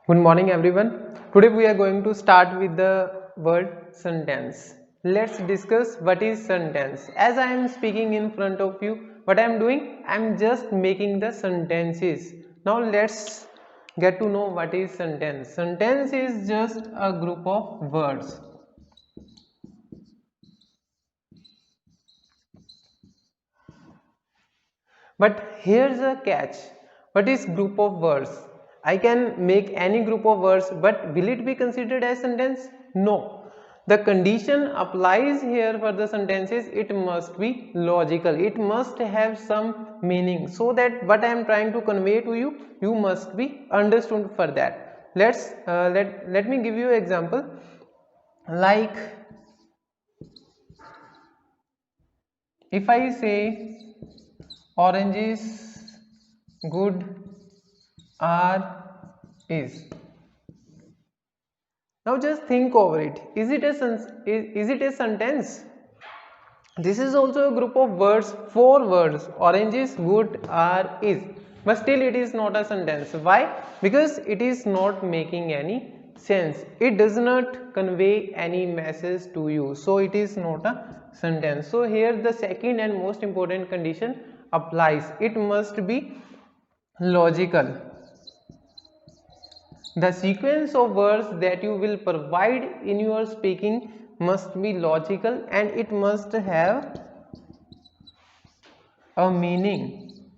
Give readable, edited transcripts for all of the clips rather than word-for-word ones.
Good morning everyone. Today we are going to start with the word sentence. Let's discuss what is sentence. As I am speaking in front of you, what I am doing? I am just making the sentences. Now let's get to know what is sentence. Sentence is just a group of words. But here's a catch. What is group of words? I can make any group of words, but will it be considered as sentence? No. The condition applies here for the sentences. It must be logical. It must have some meaning, so that what I am trying to convey to you, you must be understood for that. Let me give you an example. Like if I say orange is good are is. Now just think over it. Is it a sentence? This is also a group of words, 4 words. Orange is good are is. But still it is not a sentence. Why? Because it is not making any sense. It does not convey any message to you. So it is not a sentence. So here the second and most important condition applies. It must be logical. The sequence of words that you will provide in your speaking must be logical and it must have a meaning.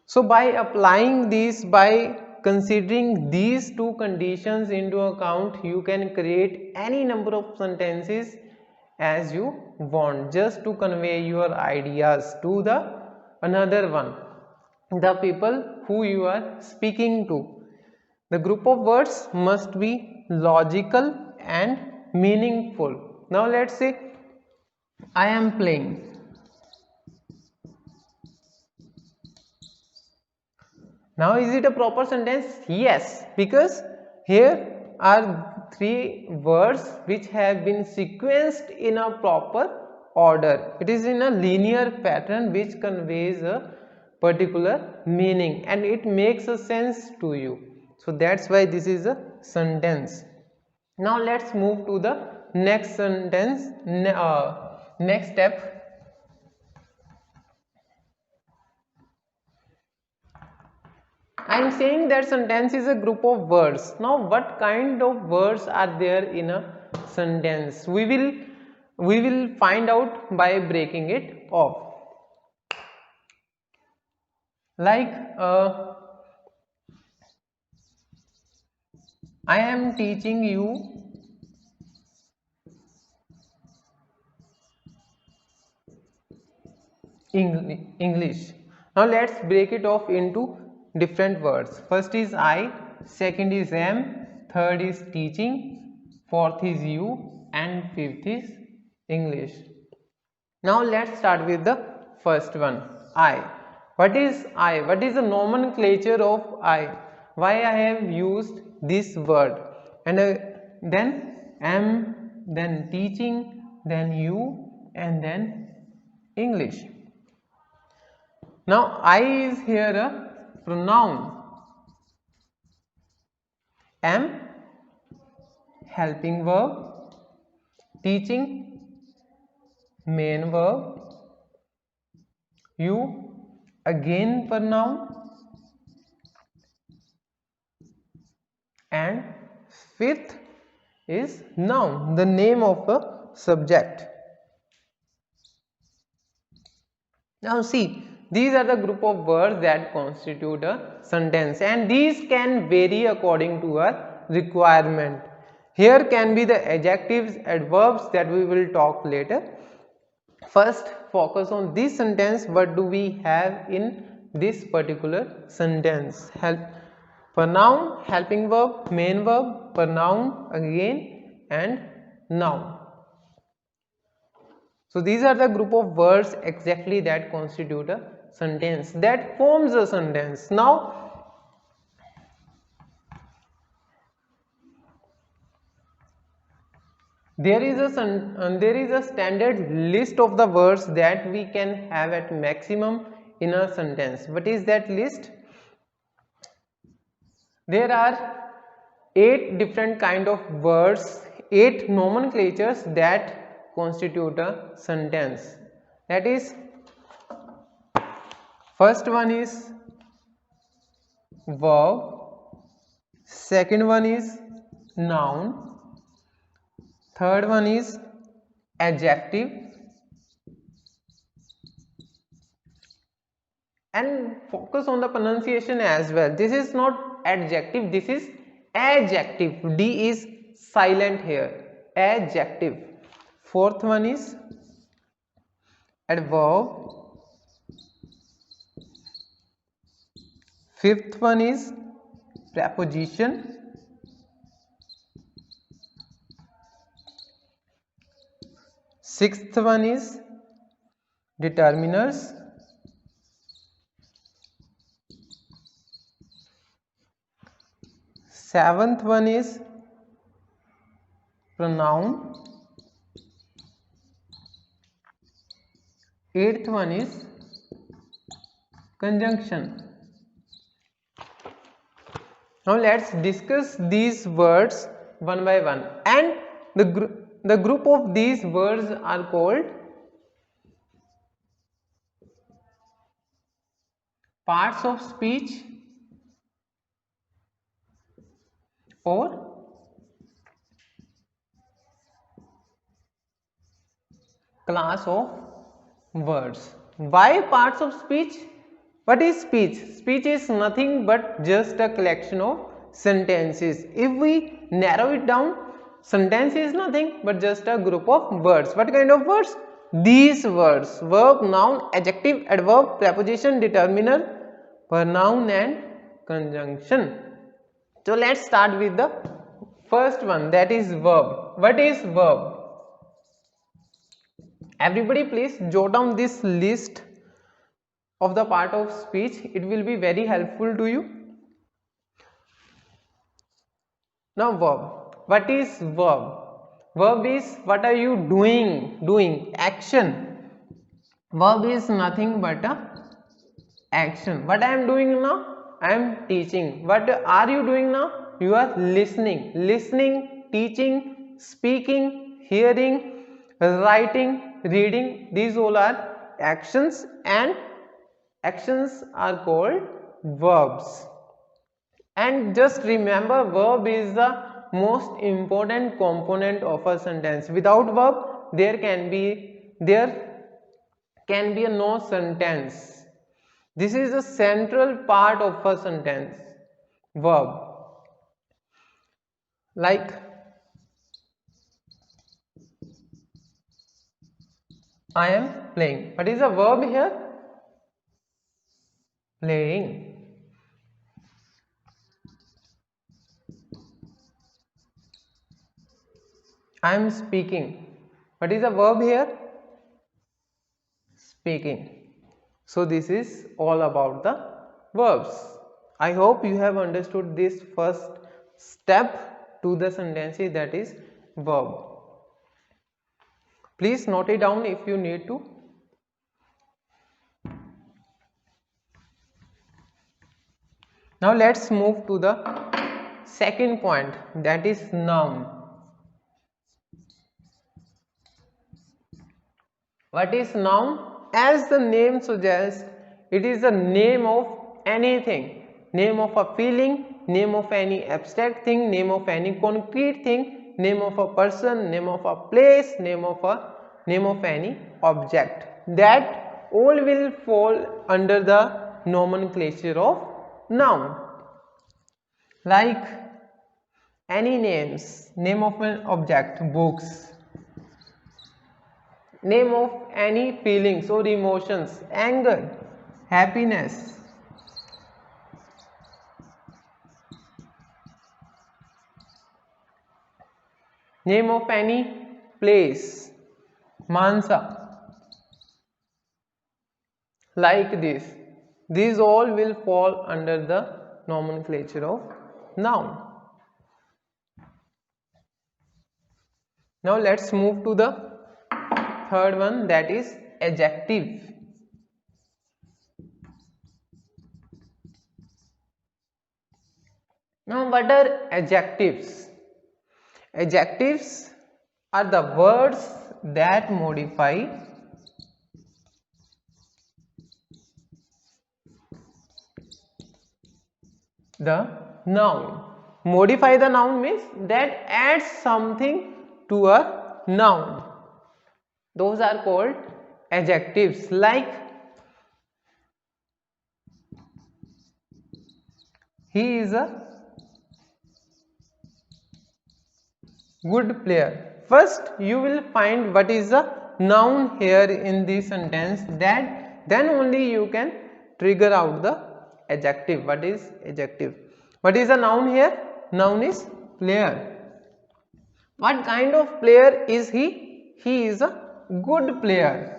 So by applying these, by considering these two conditions into account, you can create any number of sentences as you want, just to convey your ideas to the another one, the people who you are speaking to. The group of words must be logical and meaningful. Now let's say I am playing. Now is it a proper sentence? Yes, because here are 3 words which have been sequenced in a proper order. It is in a linear pattern which conveys a particular meaning and it makes a sense to you. So that's why this is a sentence. Now let's move to the next sentence, next step. I am saying that sentence is a group of words. Now what kind of words are there in a sentence? We will find out by breaking it off. Like I am teaching you English. Now let's break it off into different words. First is I, second is am, third is teaching, fourth is you, and fifth is English. Now let's start with the first one, I. What is I? What is the nomenclature of I? Why I have used this word? And then am, then teaching, then you, and then English. Now I is here a pronoun. Am, helping verb, teaching, main verb, you, again pronoun, and fifth is noun, the name of a subject. Now see, these are the group of words that constitute a sentence and these can vary according to our requirement. Here can be the adjectives, adverbs that we will talk later. First focus on this sentence. What do we have in this particular sentence? Pronoun, helping verb, main verb, pronoun again, and noun. So these are the group of words exactly that constitute a sentence, that forms a sentence. Now there is a standard list of the words that we can have at maximum in a sentence. What is that list? There are 8 different kind of words, 8 nomenclatures that constitute a sentence. That is, first one is verb, second one is noun, third one is adjective, and focus on the pronunciation as well. This is not adjective, this is adjective. D is silent here. Adjective. Fourth one is adverb. Fifth one is preposition. Sixth one is determiners. Seventh one is pronoun. Eighth one is conjunction. Now let's discuss these words one by one, and the group of these words are called parts of speech or class of words. Why parts of speech? What is speech? Speech is nothing but just a collection of sentences. If we narrow it down, sentence is nothing but just a group of words. What kind of words? These words: verb, noun, adjective, adverb, preposition, determiner, pronoun and conjunction. So let's start with the first one, that is verb. What is verb? Everybody please jot down this list of the part of speech. It will be very helpful to you. Now verb. What is verb? Verb is what are you doing, action. Verb is nothing but a action. What I am doing now? I am teaching. What are you doing now? You are listening, teaching, speaking, hearing, writing, reading. These all are actions, and actions are called verbs. And just remember, verb is the most important component of a sentence. Without verb, there can be a no sentence. This is a central part of a sentence. Verb. Like I am playing. What is a verb here? Playing. I am speaking. What is a verb here? Speaking. So this is all about the verbs. I hope you have understood this first step to the sentences, that is verb. Please note it down if you need to. Now let's move to the second point, that is noun. What is noun? As the name suggests, it is the name of anything, name of a feeling, name of any abstract thing, name of any concrete thing, name of a person, name of a place, name of any object. That all will fall under the nomenclature of noun. Like any names, name of an object, books, name of any feelings or emotions, anger, happiness, name of any place, Mansa. Like this, these all will fall under the nomenclature of noun. Now let's move to the third one, that is adjective. Now what are adjectives? Adjectives are the words that modify the noun. Modify the noun means that adds something to a noun. Those are called adjectives, like he is a good player. First you will find what is the noun here in this sentence, that then only you can trigger out the adjective. What is adjective? What is the noun here? Noun is player. What kind of player is he? He is a good player.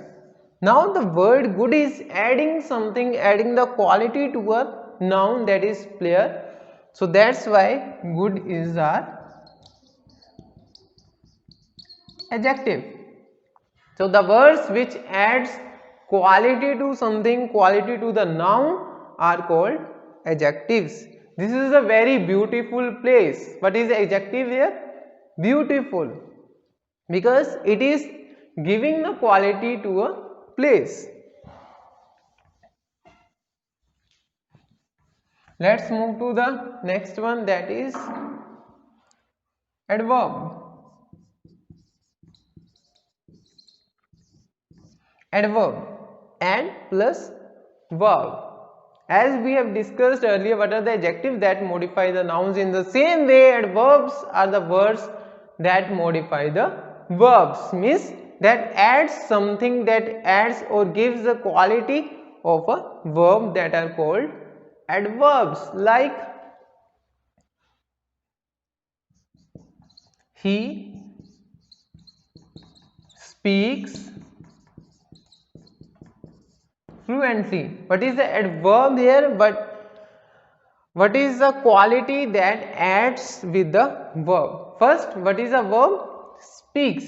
Now the word good is adding something, adding the quality to a noun, that is player. So that's why good is our adjective. So the words which adds quality to something, quality to the noun, are called adjectives. This is a very beautiful place. What is the adjective here? Beautiful, because it is giving the quality to a place. Let's move to the next one, that is adverb. Adverb, add plus verb. As we have discussed earlier, what are the adjectives that modify the nouns? In the same way, adverbs are the words that modify the verbs, means that adds something, that adds or gives the quality of a verb, that are called adverbs. Like he speaks fluently. What is the adverb here? But what is the quality that adds with the verb? First, what is a verb? Speaks.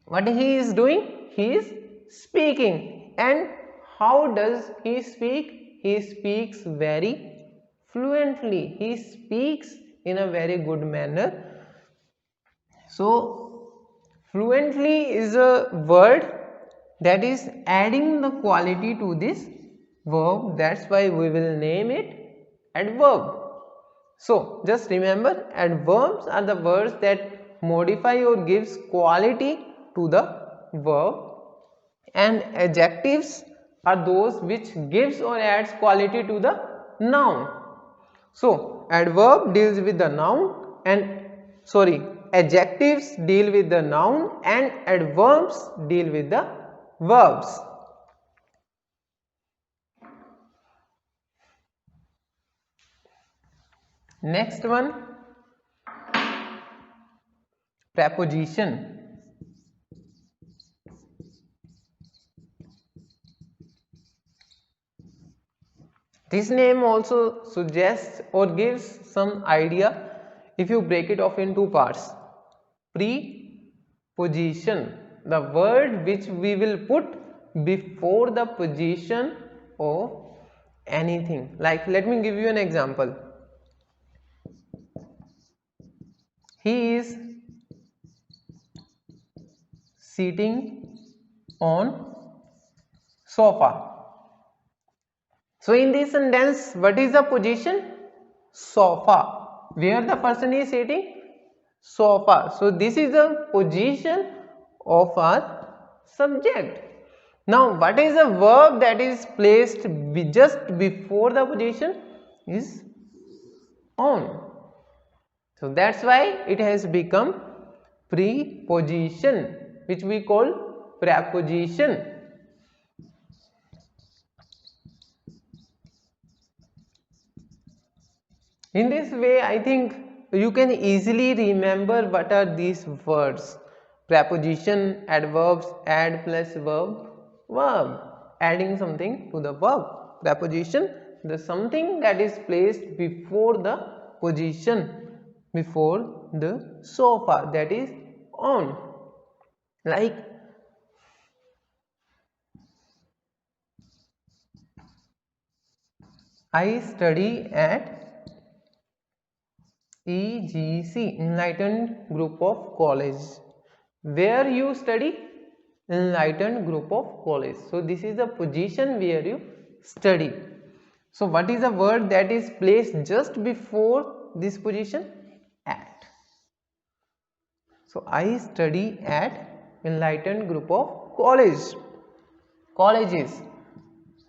What he is doing? He is speaking. And how does he speak? He speaks very fluently. He speaks in a very good manner. So, fluently is a word that is adding the quality to this verb. That's why we will name it adverb. So just remember, adverbs are the words that modify or gives quality to the verb, and adjectives are those which gives or adds quality to the noun. So adverb deals with the noun, and adjectives deal with the noun, and adverbs deal with the verbs. Next one, preposition. This name also suggests or gives some idea if you break it off in two parts. Preposition, the word which we will put before the position of anything. Like, let me give you an example. He is sitting on sofa. So in this sentence, what is the position? Sofa. Where the person is sitting? Sofa. So this is the position of our subject. Now what is the verb that is placed just before the position? Is on. So that's why it has become preposition, which we call preposition. In this way, I think you can easily remember what are these words. Preposition, adverbs, add plus verb, verb. Adding something to the verb. Preposition, the something that is placed before the position, before the sofa, that is on. Like, I study at EGC, enlightened group of college. Where you study? Enlightened group of college. So this is the position where you study. So what is the word that is placed just before this position? At. So I study at enlightened group of colleges.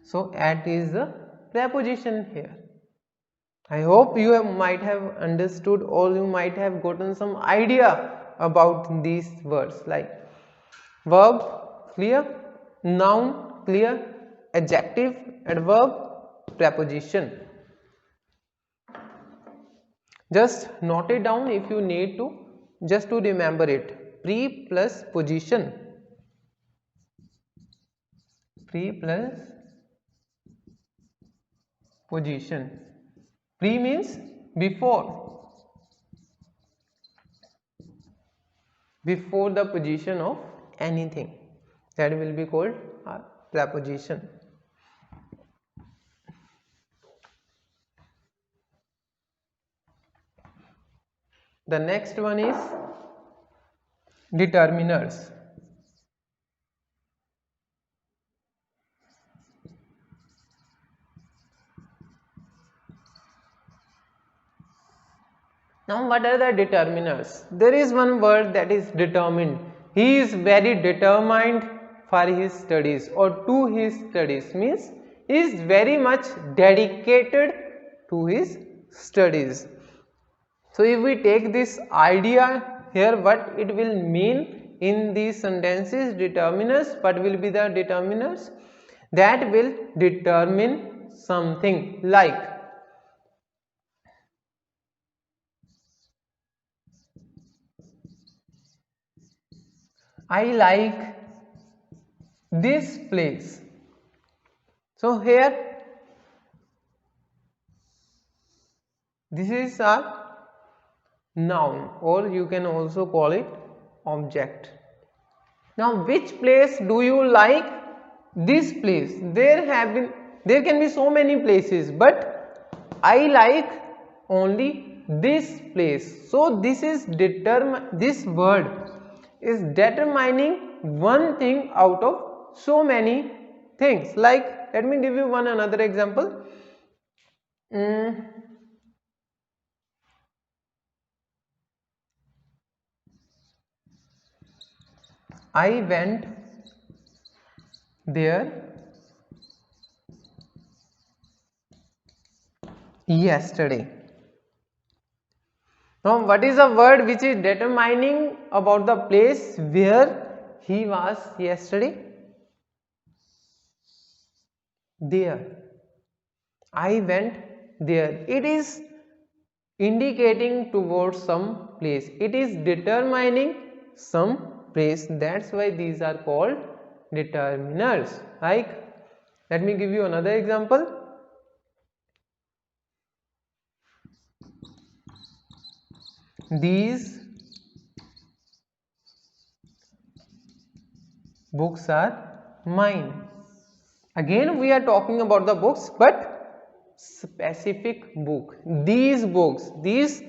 So at is the preposition here. I hope you might have understood, or you might have gotten some idea about these words, like verb clear, noun clear, adjective, adverb, preposition. Just note it down if you need to, just to remember it. Pre plus position. Pre plus position. Pre means before the position of anything, that will be called a preposition. The next one is determiners. Now what are the determiners? There is one word that is determined. He is very determined for his studies or to his studies, means he is very much dedicated to his studies. So if we take this idea here, what it will mean in these sentences, determiners, what will be the determiners? That will determine something, like I like this place. So here this is a noun, or you can also call it object. Now which place do you like? This place. There can be so many places, but I like only this place. So this word is determining one thing out of so many things. Like, let me give you another example. I went there yesterday. Now what is the word which is determining about the place where he was yesterday? There. I went there. It is indicating towards some place. It is determining some place. That's why these are called determiners. Like, let me give you another example. These books are mine. Again we are talking about the books, but specific book. These books, this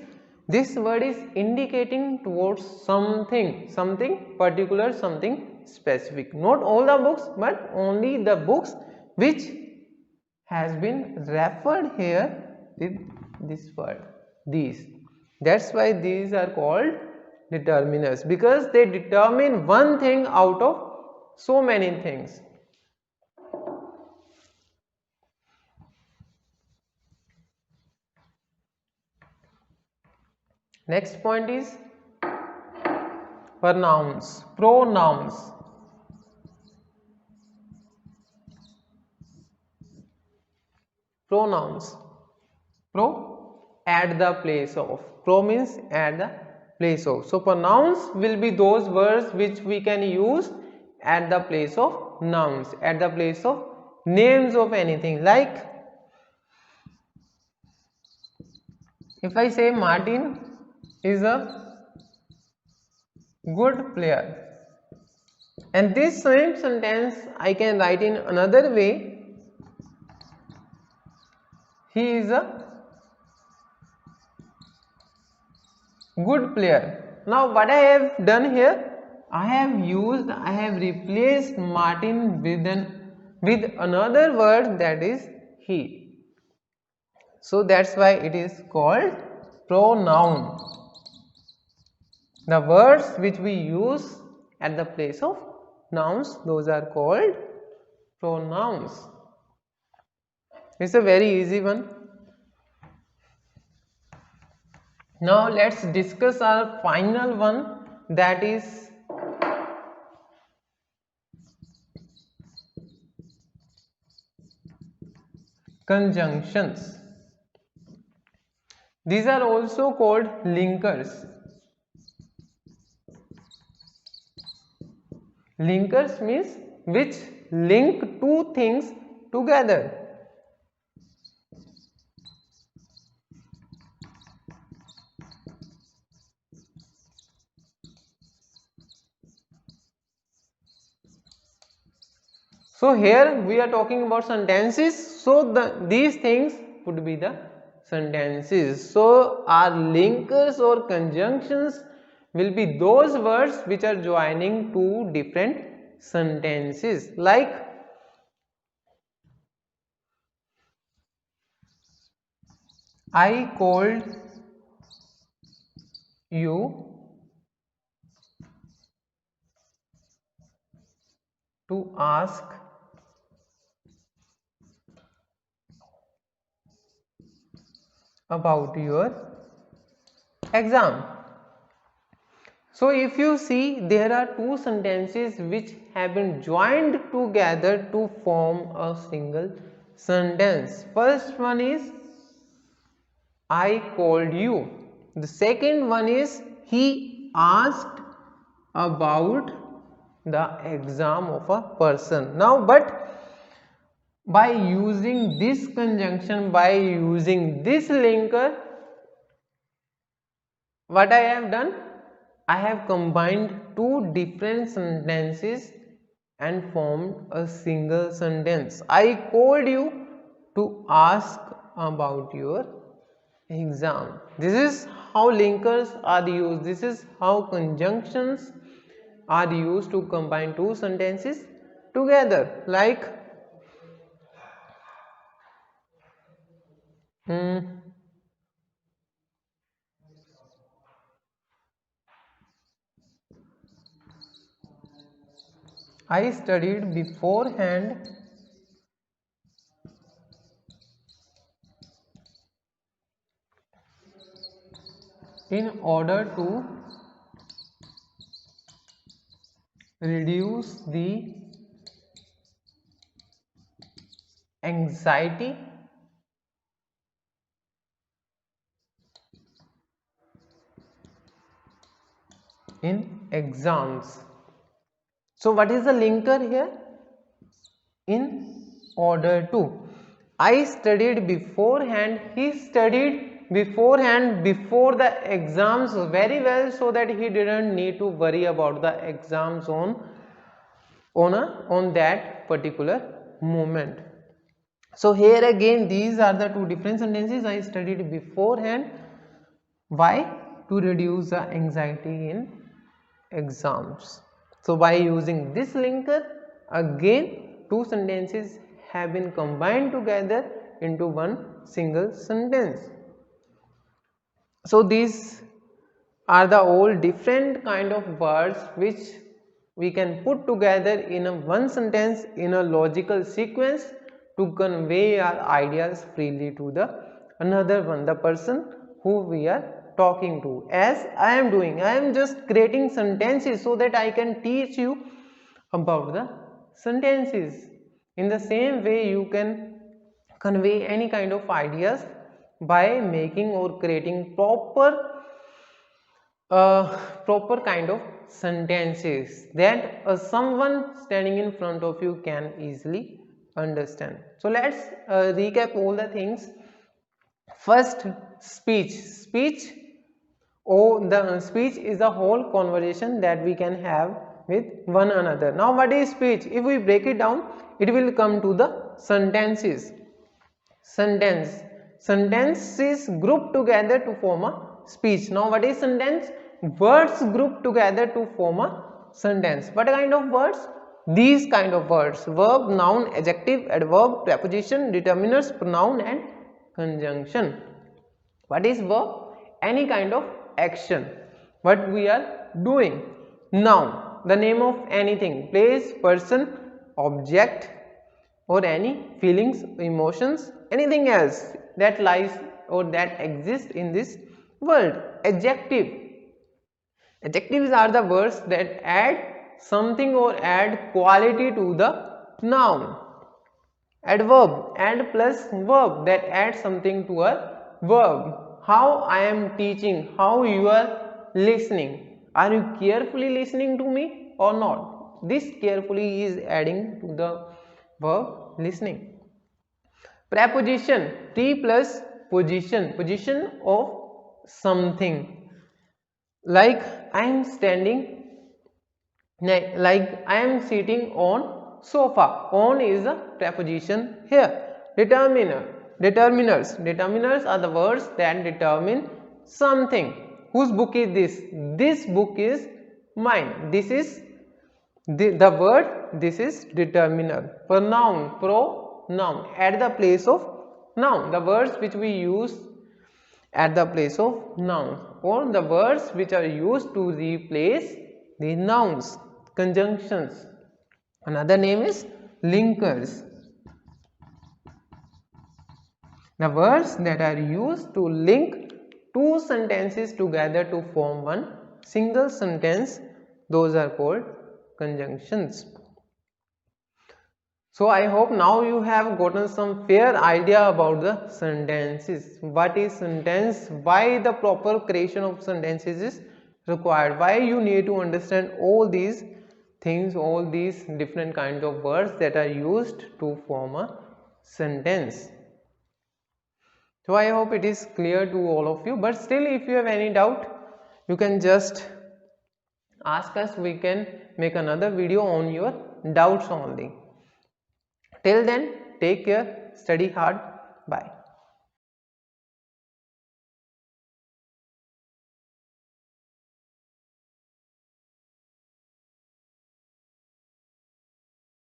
word is indicating towards something particular, something specific. Not all the books, but only the books which has been referred here with this word, these. That's why these are called determiners, because they determine one thing out of so many things. Next point is pronouns. Pronouns. Pronouns. Pro, at the place of. Pro means at the place of. So pronouns will be those words which we can use at the place of nouns, at the place of names of anything. Like, if I say Martin is a good player, and this same sentence I can write in another way. He is a Good player. Now what I have done here, I have replaced Martin with another word, that is he. So that's why it is called pronoun. The words which we use at the place of nouns, those are called pronouns. It's a very easy one. Now let's discuss our final one, that is conjunctions. These are also called linkers. Linkers means which link two things together. So here we are talking about sentences. So these things would be the sentences. So our linkers or conjunctions will be those words which are joining two different sentences. Like I called you to ask about your exam. So if you see, there are two sentences which have been joined together to form a single sentence. First one is I called you. The second one is he asked about the exam of a person. Now, but by using this conjunction, by using this linker, what I have done? I have combined two different sentences and formed a single sentence. I called you to ask about your exam. This is how linkers are used. This is how conjunctions are used to combine two sentences together. Like I studied beforehand in order to reduce the anxiety in exams. So what is the linker here? In order to. I studied beforehand, he studied beforehand before the exams very well, so that he didn't need to worry about the exams on that particular moment. So here again, these are the two different sentences. I studied beforehand. Why? To reduce the anxiety in exams. So by using this linker, again two sentences have been combined together into one single sentence. So these are the all different kind of words which we can put together in a one sentence in a logical sequence to convey our ideas freely to the another one, the person who we are talking to. As I am doing, I am just creating sentences so that I can teach you about the sentences. In the same way, you can convey any kind of ideas by making or creating proper kind of sentences that someone standing in front of you can easily understand. So let's recap all the things. First, speech or the speech is the whole conversation that we can have with one another. Now what is speech? If we break it down, it will come to the sentences. Sentences grouped together to form a speech. Now what is sentence? Words grouped together to form a sentence. What kind of words? These kind of words: verb, noun, adjective, adverb, preposition, determiners, pronoun and conjunction. What is verb? Any kind of action, what we are doing. Noun, the name of anything, place, person, object, or any feelings, emotions, anything else that lies or that exists in this world. Adjective, adjectives are the words that add something or add quality to the noun. Adverb, add plus verb, that adds something to a verb. How I am teaching, how you are listening. Are you carefully listening to me or not? This carefully is adding to the verb listening. Preposition, pre plus position, position of something. Like I am standing, like I am sitting on sofa. On is a preposition here. Determiner, determiners, determiners are the words that determine something. Whose book is this? This book is mine. This is the word, this is determiner. Pronoun, pronoun, at the place of noun, the words which we use at the place of nouns, or the words which are used to replace the nouns. Conjunctions, another name is linkers, the words that are used to link two sentences together to form one single sentence, those are called conjunctions. So I hope now you have gotten some fair idea about the sentences. What is sentence? Why the proper creation of sentences is required? Why you need to understand all these things, all these different kinds of words that are used to form a sentence. So I hope it is clear to all of you, but still if you have any doubt, you can just ask us. We can make another video on your doubts only. Till then, take care, study hard, bye.